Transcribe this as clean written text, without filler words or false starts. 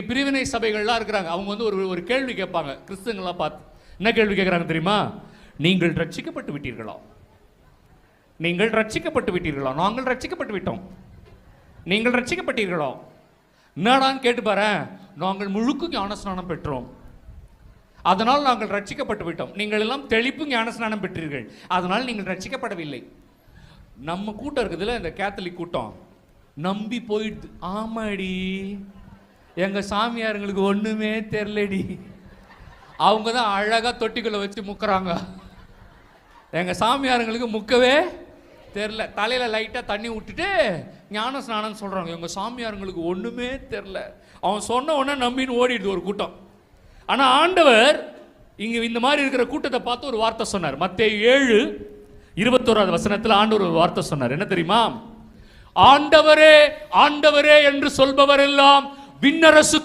பிரிவினை சபைகள்லாம் இருக்கிறாங்க. அவங்க வந்து ஒரு கேள்வி கேட்பாங்க கிறிஸ்தவங்களா பார்த்து. என்ன கேள்வி கேட்குறாங்க தெரியுமா? நீங்கள் ரட்சிக்கப்பட்டு விட்டீர்களா? நீங்கள் ரட்சிக்கப்பட்டு விட்டீர்களா? நாங்கள் ரட்சிக்கப்பட்டு விட்டோம். நீங்கள் ரட்சிக்கப்பட்டீர்களா? என்னடான்னு கேட்டு பாரு. நாங்கள் முழுக்க ஞானஸ்நானம் பெற்றோம், அதனால் நாங்கள் ரட்சிக்கப்பட்டு விட்டோம். நீங்கள் எல்லாம் தெளிப்பு ஞானஸ்நானம் பெற்றீர்கள், அதனால் நீங்கள் ரட்சிக்கப்படவில்லை. நம்ம கூட்டம் இருக்குதுல்ல, இந்த கேத்தலிக் கூட்டம் நம்பி போயிடுது. ஆமாடி, எங்க சாமியாருங்களுக்கு ஒண்ணுமே தெரியலடி, அவங்க தான் அழகா தொட்டிக்குள்ள வச்சு முக்குறாங்க. எங்க சாமியாருங்களுக்கு முக்கவே தெரியல, தலையில லைட்டா தண்ணி விட்டுட்டு ஞான ஸ்நானம் சொல்றாங்க. எங்க சாமியாருங்களுக்கு ஒண்ணுமே தெரியல. அவன் சொன்ன உடனே நம்பின்னு ஓடிடுது ஒரு கூட்டம். ஆனா ஆண்டவர் இங்க இந்த மாதிரி இருக்கிற கூட்டத்தை பார்த்து ஒரு வார்த்தை சொன்னார். மத்தேயு 7:21 ஆண்டவர் ஒரு வார்த்தை சொன்னார். என்ன தெரியுமா? ஆண்டவரே ஆண்டவரே என்று சொல்பவர் எல்லாம் விண்ணரசு